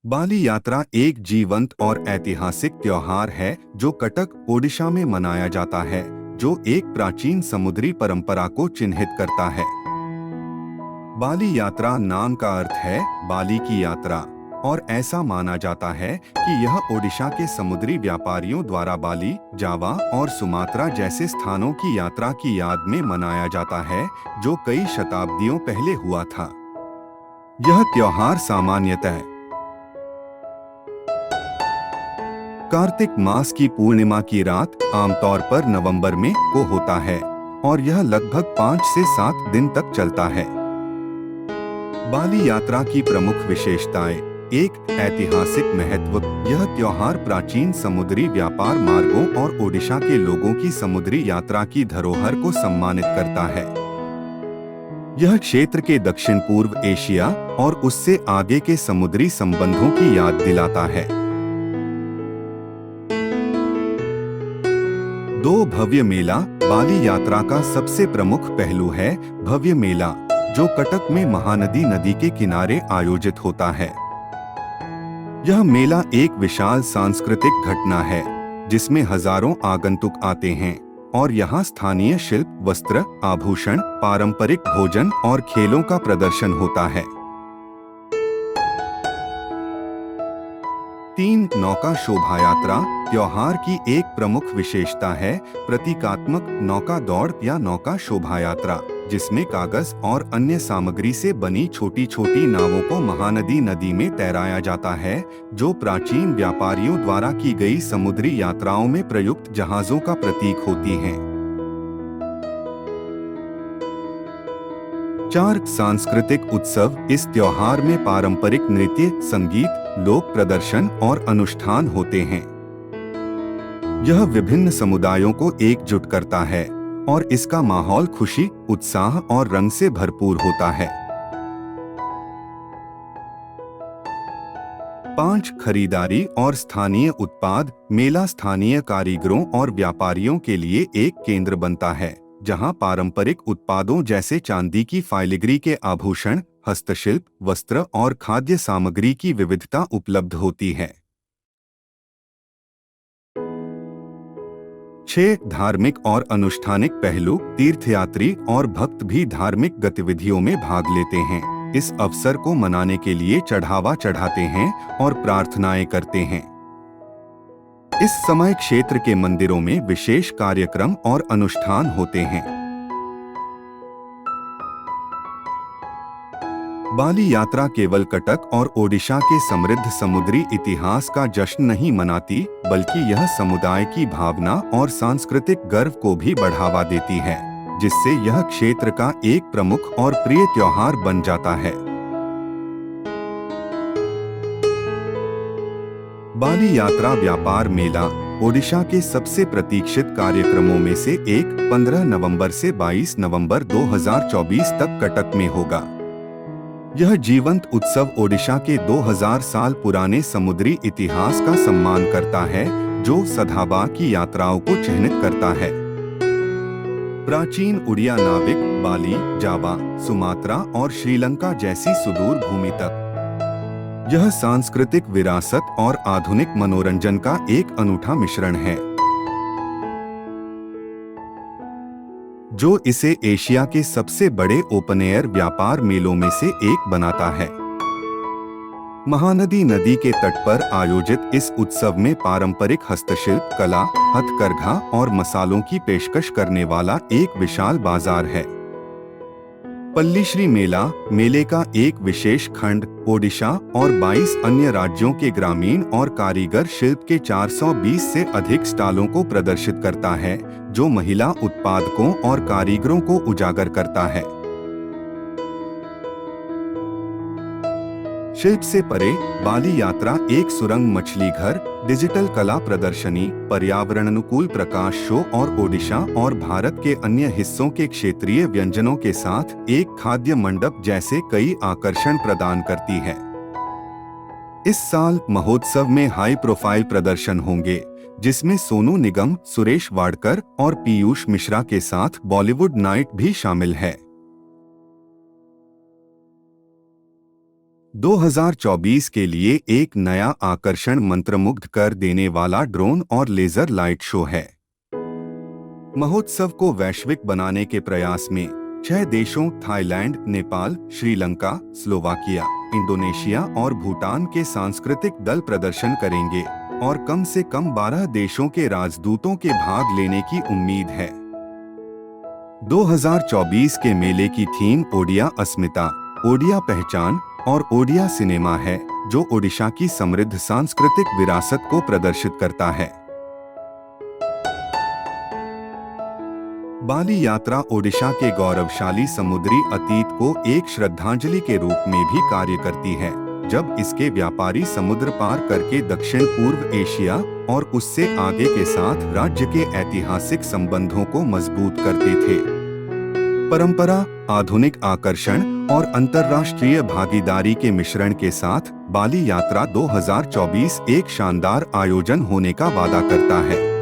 बाली यात्रा एक जीवंत और ऐतिहासिक त्योहार है जो कटक, ओडिशा में मनाया जाता है, जो एक प्राचीन समुद्री परंपरा को चिन्हित करता है। बाली यात्रा नाम का अर्थ है बाली की यात्रा और ऐसा माना जाता है कि यह ओडिशा के समुद्री व्यापारियों द्वारा बाली, जावा और सुमात्रा जैसे स्थानों की यात्रा की याद में मनाया जाता है, जो कई शताब्दियों पहले हुआ था। यह त्योहार सामान्यतः कार्तिक मास की पूर्णिमा की रात, आमतौर पर नवंबर में को होता है और यह लगभग 5 से 7 दिन तक चलता है। बाली यात्रा की प्रमुख विशेषताएं: एक, ऐतिहासिक महत्व। यह त्योहार प्राचीन समुद्री व्यापार मार्गों और ओडिशा के लोगों की समुद्री यात्रा की धरोहर को सम्मानित करता है। यह क्षेत्र के दक्षिण पूर्व एशिया और उससे आगे के समुद्री संबंधों की याद दिलाता है। 2, भव्य मेला। बाली यात्रा का सबसे प्रमुख पहलू है भव्य मेला, जो कटक में महानदी नदी के किनारे आयोजित होता है। यह मेला एक विशाल सांस्कृतिक घटना है, जिसमें हजारों आगंतुक आते हैं और यहाँ स्थानीय शिल्प, वस्त्र, आभूषण, पारंपरिक भोजन और खेलों का प्रदर्शन होता है। 3, नौका शोभा यात्रा। त्योहार की एक प्रमुख विशेषता है प्रतीकात्मक नौका दौड़ या नौका शोभा यात्रा, जिसमें कागज और अन्य सामग्री से बनी छोटी छोटी नावों को महानदी नदी में तैराया जाता है, जो प्राचीन व्यापारियों द्वारा की गई समुद्री यात्राओं में प्रयुक्त जहाजों का प्रतीक होती हैं। 4, सांस्कृतिक उत्सव। इस त्योहार में पारंपरिक नृत्य, संगीत, लोक प्रदर्शन और अनुष्ठान होते हैं। यह विभिन्न समुदायों को एकजुट करता है और इसका माहौल खुशी, उत्साह और रंग से भरपूर होता है। 5, खरीदारी और स्थानीय उत्पाद। मेला स्थानीय कारीगरों और व्यापारियों के लिए एक केंद्र बनता है, जहां पारंपरिक उत्पादों जैसे चांदी की फाइलिग्री के आभूषण, हस्तशिल्प, वस्त्र और खाद्य सामग्री की विविधता उपलब्ध होती है। 6, धार्मिक और अनुष्ठानिक पहलू। तीर्थयात्री और भक्त भी धार्मिक गतिविधियों में भाग लेते हैं, इस अवसर को मनाने के लिए चढ़ावा चढ़ाते हैं और प्रार्थनाएं करते हैं। इस समय क्षेत्र के मंदिरों में विशेष कार्यक्रम और अनुष्ठान होते हैं। बाली यात्रा केवल कटक और ओडिशा के समृद्ध समुद्री इतिहास का जश्न नहीं मनाती, बल्कि यह समुदाय की भावना और सांस्कृतिक गर्व को भी बढ़ावा देती है, जिससे यह क्षेत्र का एक प्रमुख और प्रिय त्योहार बन जाता है। बाली यात्रा व्यापार मेला ओडिशा के सबसे प्रतीक्षित कार्यक्रमों में से एक 15 नवंबर से 22 नवंबर 2024 तक कटक में होगा। यह जीवंत उत्सव ओडिशा के 2000 साल पुराने समुद्री इतिहास का सम्मान करता है, जो सदाबहार की यात्राओं को चिह्नित करता है। प्राचीन उड़िया नाविक बाली, जावा, सुमात्रा और श्रीलंका जैसी सुदूर भूमि तक यह सांस्कृतिक विरासत और आधुनिक मनोरंजन का एक अनूठा मिश्रण है, जो इसे एशिया के सबसे बड़े ओपन एयर व्यापार मेलों में से एक बनाता है। महानदी नदी के तट पर आयोजित इस उत्सव में पारंपरिक हस्तशिल्प, कला, हथकरघा और मसालों की पेशकश करने वाला एक विशाल बाजार है। पल्लीश्री मेला मेले का एक विशेष खंड ओडिशा और 22 अन्य राज्यों के ग्रामीण और कारीगर शिल्प के 420 से अधिक स्टॉलों को प्रदर्शित करता है, जो महिला उत्पादकों और कारीगरों को उजागर करता है। शिल्प से परे, बाली यात्रा एक सुरंग मछली घर, डिजिटल कला प्रदर्शनी, पर्यावरण अनुकूल प्रकाश शो और ओडिशा और भारत के अन्य हिस्सों के क्षेत्रीय व्यंजनों के साथ एक खाद्य मंडप जैसे कई आकर्षण प्रदान करती है। इस साल महोत्सव में हाई प्रोफाइल प्रदर्शन होंगे, जिसमें सोनू निगम, सुरेश वाडकर और पीयूष मिश्रा के साथ बॉलीवुड नाइट भी शामिल है। 2024 के लिए एक नया आकर्षण मंत्रमुग्ध कर देने वाला ड्रोन और लेजर लाइट शो है। महोत्सव को वैश्विक बनाने के प्रयास में 6 देशों Thailand, Nepal, Sri Lanka, Slovakia, Indonesia और भूटान के सांस्कृतिक दल प्रदर्शन करेंगे और कम से कम 12 देशों के राजदूतों के भाग लेने की उम्मीद है। 2024 के मेले की थीम ओडिया अस्मिता, ओडिया पहचान और ओडिया सिनेमा है, जो ओडिशा की समृद्ध सांस्कृतिक विरासत को प्रदर्शित करता है। बाली यात्रा ओडिशा के गौरवशाली समुद्री अतीत को एक श्रद्धांजलि के रूप में भी कार्य करती है, जब इसके व्यापारी समुद्र पार करके दक्षिण पूर्व एशिया और उससे आगे के साथ राज्य के ऐतिहासिक संबंधों को मजबूत करते थे। परंपरा, आधुनिक आकर्षण और अंतर्राष्ट्रीय भागीदारी के मिश्रण के साथ बाली यात्रा 2024 एक शानदार आयोजन होने का वादा करता है।